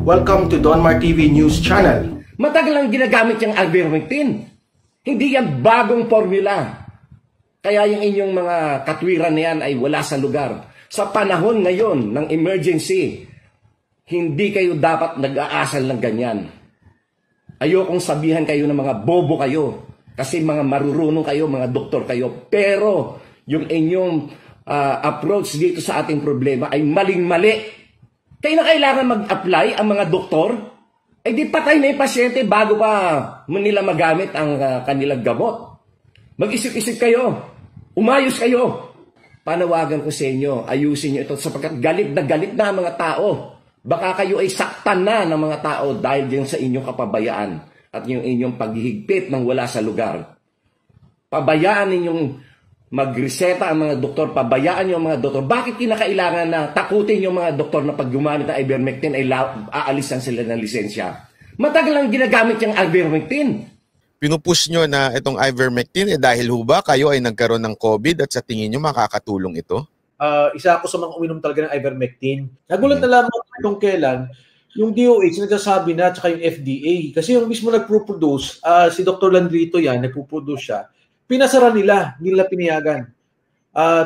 Welcome to Donmar TV News Channel. Matagal lang ginagamit yung ivermectin. Hindi yan bagong formula. Kaya yung inyong mga katwiran na yan ay wala sa lugar. Sa panahon ngayon ng emergency, hindi kayo dapat nag-aasal ng ganyan. Ayokong sabihan kayo ng mga bobo kayo. Kasi mga marurunong kayo, mga doktor kayo. Pero yung inyong approach dito sa ating problema ay maling-mali. Kaya na kailangan mag-apply ang mga doktor? Eh di patay na yung pasyente bago pa nila magamit ang kanilang gamot. Mag-isip-isip kayo. Umayos kayo. Panawagan ko sa inyo, ayusin nyo ito sapagkat galit na ang mga tao. Baka kayo ay saktan na ng mga tao dahil din sa inyong kapabayaan at yung inyong paghihigpit ng wala sa lugar. Pabayaan ninyong magreseta ang mga doktor, pabayaan yung mga doktor. Bakit kinakailangan na takutin yung mga doktor na pag gumamit ng ivermectin ay aalisan sila ng lisensya? Matagal lang ginagamit yung ivermectin. Pinupush nyo na itong ivermectin dahil ho ba kayo ay nagkaroon ng COVID at sa tingin nyo makakatulong ito? Isa ako sa mga uminom talaga ng ivermectin. Nagulat na lamang itong kailan, yung DOH nagsasabi na at saka yung FDA. Kasi yung mismo nagpo-produce, si Dr. Landrito yan, nagpo-produce siya, pinasara nila pinayagan.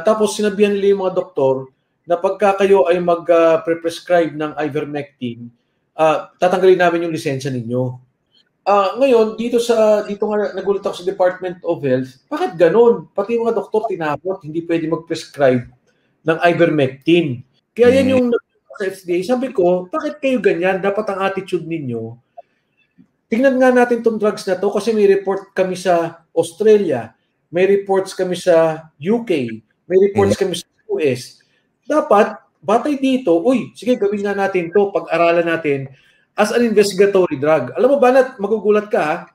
Tapos sinabihan nila yung mga doktor na pagka kayo ay mag-prescribe ng ivermectin, tatanggalin namin yung lisensya ninyo. Ngayon, dito nga nagulat ako sa Department of Health, bakit ganun? Pati yung mga doktor tinapot, hindi pwede mag-prescribe ng ivermectin. Kaya yan yung sa FDA. Sabi ko, bakit kayo ganyan? Dapat ang attitude ninyo. Tingnan nga natin itong drugs na to kasi may report kami sa Australia, may reports kami sa UK, may reports kami sa US. Dapat, batay dito, sige, gawin nga natin to, pag-aralan natin as an investigatory drug. Alam mo ba na, magugulat ka,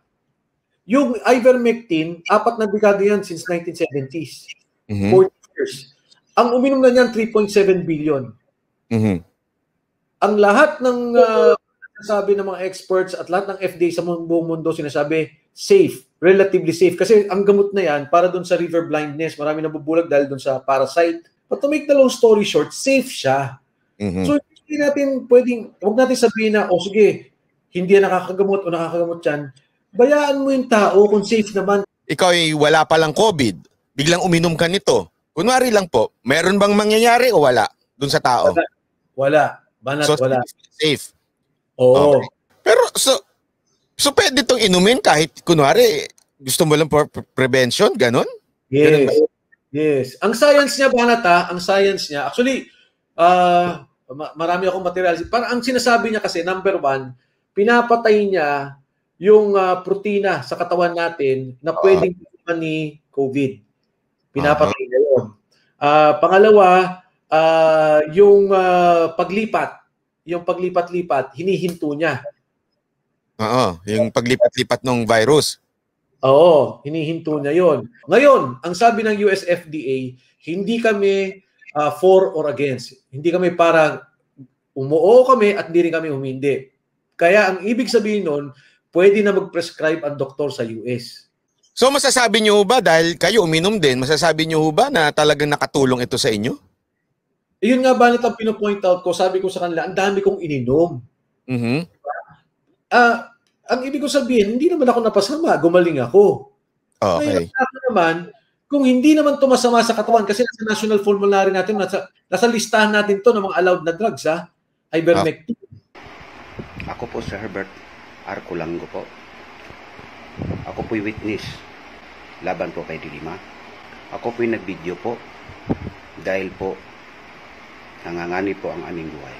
yung ivermectin, 4 na dekada yan since 1970s. 40 years. Ang uminom na niyan, 3.7 billion. Ang lahat ng sabi ng mga experts at lahat ng FDA sa buong mundo sinasabi, safe, relatively safe. Kasi ang gamot na yan, para dun sa river blindness, marami nabubulag dahil dun sa parasite. But to make the long story short, safe siya. So, hindi natin pwedeng, huwag natin sabihin na, sige, hindi yan nakakagamot o nakakagamot yan. Bayaan mo yung tao kung safe naman. Ikaw ay wala palang COVID, biglang uminom ka nito. Kunwari lang po, meron bang mangyayari o wala dun sa tao? Wala. Banat, so, wala. Safe. Oo. Okay. Pero so pwede itong inumin kahit kunwari gusto mo lang for prevention, ganon? Yes. Yes. Ang science niya, Banat, ang science niya, actually, marami akong material. Parang ang sinasabi niya kasi, number 1, pinapatay niya yung protina sa katawan natin na pwedeng ni COVID. Pinapatay niya yun. Pangalawa, yung paglipat, yung paglipat-lipat, hinihinto niya. Yung paglipat-lipat ng virus. Oo, hinihinto niya yon. Ngayon, ang sabi ng US FDA, hindi kami for or against. Hindi kami para umuo kami at hindi rin kami humindi. Kaya ang ibig sabihin nun, pwede na mag-prescribe ang doktor sa US. So masasabi niyo ba, dahil kayo uminom din, masasabi niyo ba na talagang nakatulong ito sa inyo? Yun nga ba ang pinopoint out ko, sabi ko sa kanila, ang dami kong ininom. Ang ibig ko sabihin, hindi naman ako napasama, gumaling ako. Okay. Ngayon, naman, kung hindi naman ito masama sa katawan, kasi nasa national formulary natin, nasa listahan natin to ng mga allowed na drugs, ivermectin. Ako po si Herbert Arculango po. Ako po'y witness laban po kay Dilima. Ako po'y nag-video po dahil po nangangani po ang aming buhay.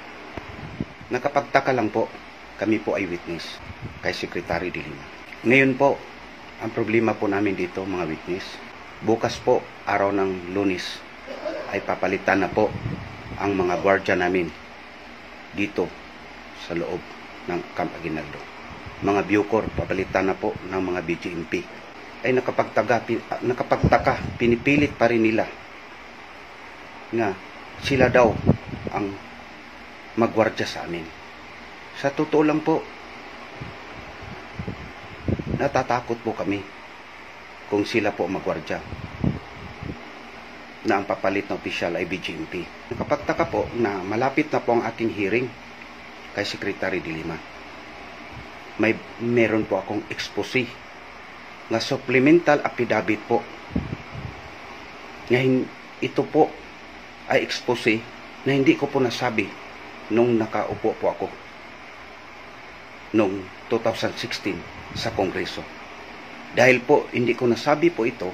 Nakapagtaka lang po, kami po ay witness kay Secretary Dilima. Ngayon po, ang problema po namin dito mga witness, bukas po, araw ng Lunes, ay papalitan na po ang mga gwardiya namin dito sa loob ng Camp Aguinaldo. Mga Bucor, papalitan na po ng mga BGMP. Ay nakapagtaka, pinipilit pa rin nila nga sila daw ang magwardya sa amin. Sa totoo lang po, natatakot po kami kung sila po magwardya na ang papalit na opisyal ay BGMP. Nakapagtaka po na malapit na po ang aking hearing kay Secretary de Lima. Meron po akong expose nga supplemental affidavit po. Ngayon, ito po ay expose na hindi ko po nasabi nung nakaupo po ako noong 2016 sa Kongreso. Dahil po hindi ko nasabi po ito,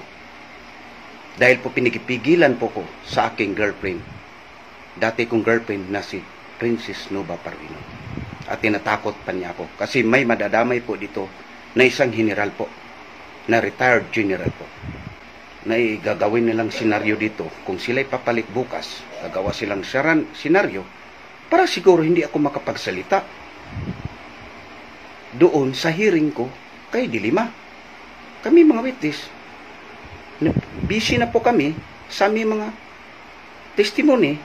dahil po pinigipigilan po ko sa aking girlfriend, dati kong girlfriend na si Princess Nova Parvino. At tinatakot pa niya ako kasi may madadamay po dito na isang general po, na retired general po, na gagawin nilang senaryo dito. Kung sila'y papalit bukas, gagawa silang senaryo para siguro hindi ako makapagsalita doon sa hearing ko kay de Lima. Kami mga witness, busy na po kami sa aming mga testimony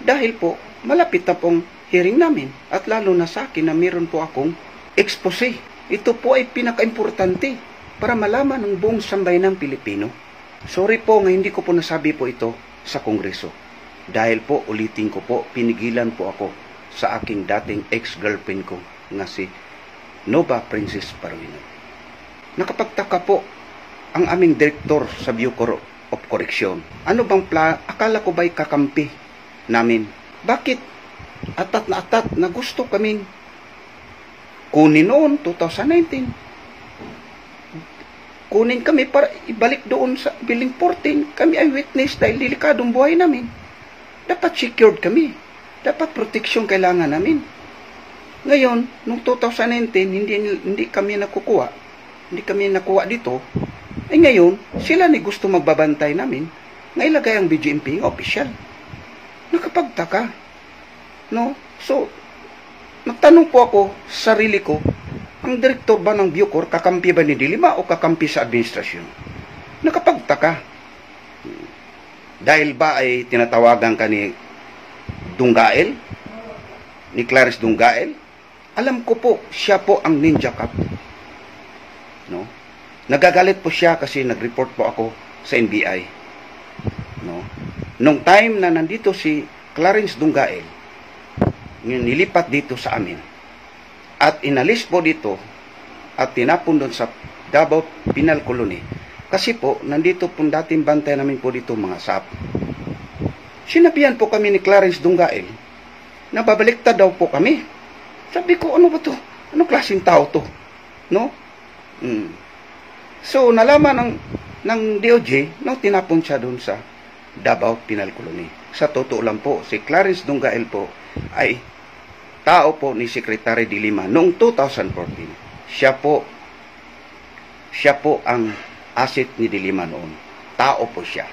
dahil po malapit na pong hearing namin at lalo na sa akin na meron po akong expose. Ito po ay pinaka-importante para malaman ng buong sambayanang Pilipino. Sorry po nga hindi ko po nasabi po ito sa Kongreso. Dahil po, ulitin ko po, pinigilan po ako sa aking dating ex-girlfriend ko na si Nova Princess Parvino. Nakapagtaka po ang aming direktor sa Bureau of Correction. Ano bang akala ko ba'y kakampi namin? Bakit atat na gusto kaming kunin noon 2019? Kunin kami para ibalik doon sa Building 14. Kami ay witness dahil delikadong buhay namin. Dapat secured kami. Dapat protection kailangan namin. Ngayon, noong 2019, hindi kami nakukuha. Hindi kami nakuha dito. Eh ngayon, sila ni gusto magbabantay namin. Ngailagay ang BGMP ng official. Nakapagtaka. No? So, nagtanong po ako sa sarili ko, ang direktor ba ng Bucor, kakampi ba ni de Lima o kakampi sa administrasyon? Nakapagtaka. Dahil ba ay tinatawagan ka ni Dunggael? Ni Clarence Dunggael? Alam ko po, siya po ang Ninja Cup. No? Nagagalit po siya kasi nag-report po ako sa NBI. No? Nung time na nandito si Clarence Dunggael, nilipat dito sa amin at inalis po dito at tinapon doon sa Davao Penal Colony kasi po nandito po dating bantay namin po dito mga SAP. Sinabihan po kami ni Clarence Dunggael na babaliktad daw po kami. Sabi ko, ano ba to? Anong klaseng tao to? No? So nalaman ng DOJ nang tinapon siya doon sa Davao Penal Colony. Sa totoo lang po, si Clarence Dunggael po ay tao po ni Secretary de Lima noong 2014. Siya po ang asset ni de Lima noon. Tao po siya.